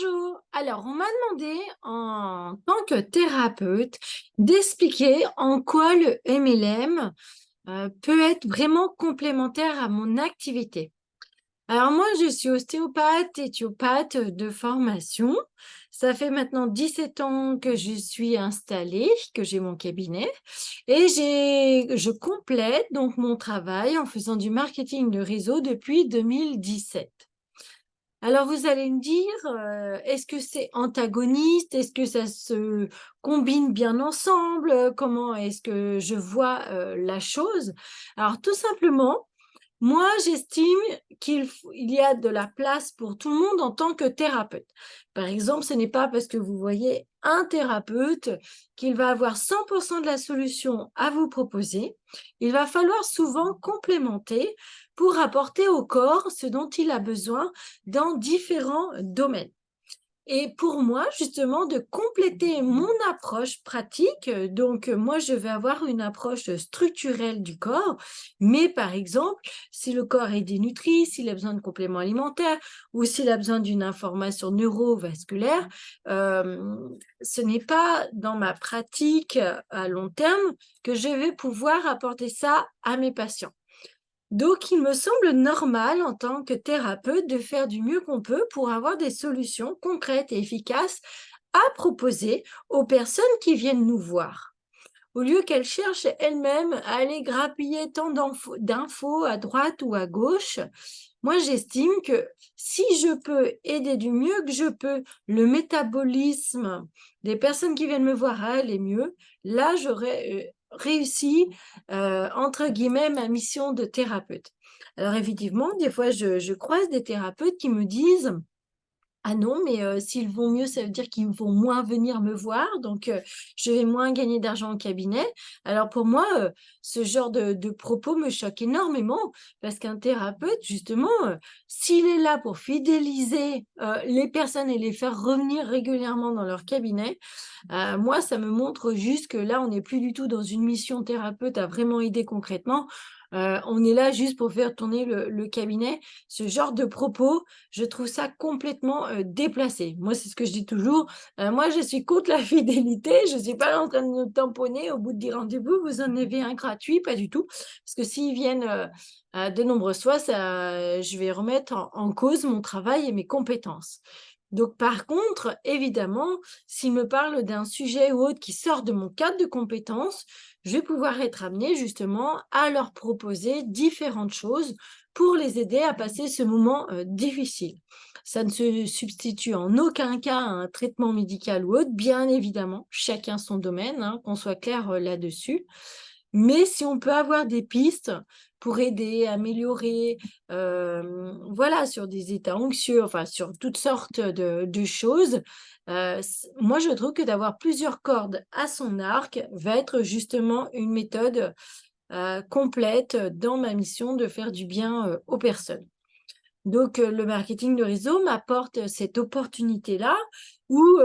Bonjour. Alors, on m'a demandé en tant que thérapeute d'expliquer en quoi le MLM peut être vraiment complémentaire à mon activité. Alors moi, je suis ostéopathe, éthiopathe de formation. Ça fait maintenant 17 ans que je suis installée, que j'ai mon cabinet et je complète donc mon travail en faisant du marketing de réseau depuis 2017. Alors vous allez me dire, est-ce que c'est antagoniste? Est-ce que ça se combine bien ensemble? Comment est-ce que je vois, la chose? Alors tout simplement, moi, j'estime il y a de la place pour tout le monde en tant que thérapeute. Par exemple, ce n'est pas parce que vous voyez un thérapeute qu'il va avoir 100 de la solution à vous proposer. Il va falloir souvent complémenter pour apporter au corps ce dont il a besoin dans différents domaines. Et pour moi, justement, de compléter mon approche pratique, moi, je vais avoir une approche structurelle du corps, mais par exemple, si le corps est dénutri, s'il a besoin de compléments alimentaires ou s'il a besoin d'une information neurovasculaire, ce n'est pas dans ma pratique à long terme que je vais pouvoir apporter ça à mes patients. Donc, il me semble normal en tant que thérapeute de faire du mieux qu'on peut pour avoir des solutions concrètes et efficaces à proposer aux personnes qui viennent nous voir. Au lieu qu'elles cherchent elles-mêmes à aller grappiller tant d'infos à droite ou à gauche, moi j'estime que si je peux aider du mieux que je peux le métabolisme des personnes qui viennent me voir à aller mieux, là j'aurais réussi, entre guillemets, ma mission de thérapeute. Alors effectivement, des fois je croise des thérapeutes qui me disent: ah non, mais s'ils vont mieux, ça veut dire qu'ils vont moins venir me voir, donc je vais moins gagner d'argent au cabinet. Alors pour moi, ce genre de propos me choque énormément parce qu'un thérapeute justement, s'il est là pour fidéliser, les personnes et les faire revenir régulièrement dans leur cabinet, moi ça me montre juste que là, on n'est plus du tout dans une mission thérapeute à vraiment aider concrètement. On est là juste pour faire tourner le cabinet. Ce genre de propos, je trouve ça complètement, déplacé. Moi, c'est ce que je dis toujours, moi, je suis contre la fidélité, je suis pas là en train de me tamponner au bout de 10 rendez-vous, vous en avez un gratuit, pas du tout. Parce que s'ils viennent, de nombreuses fois, ça je vais remettre en cause mon travail et mes compétences. Donc par contre, évidemment, s'ils me parlent d'un sujet ou autre qui sort de mon cadre de compétences, je vais pouvoir être amenée justement à leur proposer différentes choses pour les aider à passer ce moment, difficile. Ça ne se substitue en aucun cas à un traitement médical ou autre, bien évidemment, chacun son domaine, hein, qu'on soit clair, là-dessus. Mais si on peut avoir des pistes pour aider, améliorer, voilà, sur des états anxieux, enfin sur toutes sortes de choses, moi je trouve que d'avoir plusieurs cordes à son arc va être justement une méthode, complète dans ma mission de faire du bien, aux personnes. Donc, le marketing de réseau m'apporte cette opportunité-là où,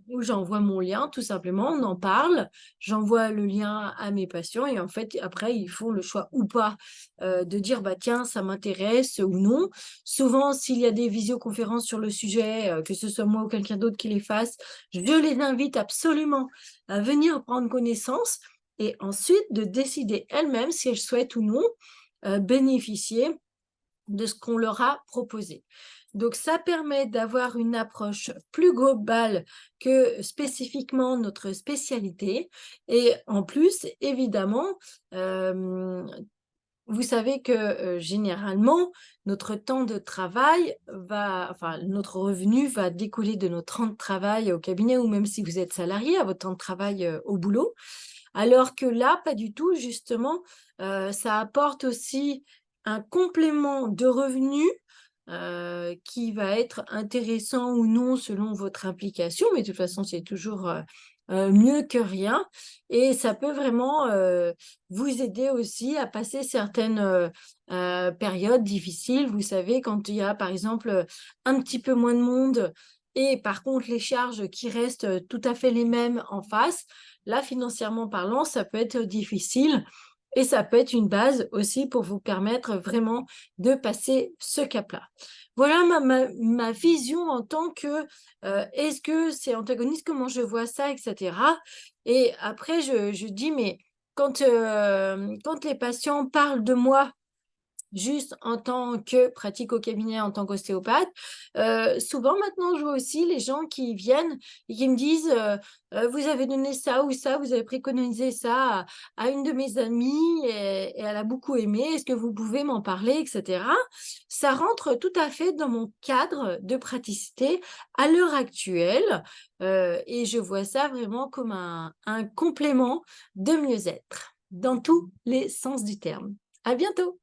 où j'envoie mon lien tout simplement, on en parle, j'envoie le lien à mes patients et en fait, après, ils font le choix ou pas, de dire: «Bah, tiens, ça m'intéresse» ou non. Souvent, s'il y a des visioconférences sur le sujet, que ce soit moi ou quelqu'un d'autre qui les fasse, je les invite absolument à venir prendre connaissance et ensuite de décider elles-mêmes si elles souhaitent ou non, bénéficier de ce qu'on leur a proposé. Donc ça permet d'avoir une approche plus globale que spécifiquement notre spécialité et en plus, évidemment, hem, vous savez que, généralement, notre temps de travail notre revenu va découler de notre temps de travail au cabinet ou même si vous êtes salarié, à votre temps de travail, au boulot. Alors que là, pas du tout, justement, ça apporte aussi un complément de revenus, qui va être intéressant ou non selon votre implication, mais de toute façon, c'est toujours, mieux que rien et ça peut vraiment, vous aider aussi à passer certaines, périodes difficiles. Vous savez, quand il y a, par exemple, un petit peu moins de monde et par contre les charges qui restent, tout à fait les mêmes en face, là, financièrement parlant, ça peut être difficile Et ça peut être une base aussi pour vous permettre vraiment de passer ce cap-là. Voilà ma vision en tant que, est-ce que c'est antagoniste? Comment je vois ça? Et cetera. Et après je dis: «Mais quand les patients parlent de moi juste en tant que pratique au cabinet, en tant qu'ostéopathe. Souvent maintenant, je vois aussi les gens qui viennent et qui me disent, «Vous avez donné ça ou ça, vous avez préconisé ça à une de mes amies et elle a beaucoup aimé. Est-ce que vous pouvez m'en parler?» et cetera. Ça rentre tout à fait dans mon cadre de praticité à l'heure actuelle, et je vois ça vraiment comme un complément de mieux-être, dans tous les sens du terme. À bientôt!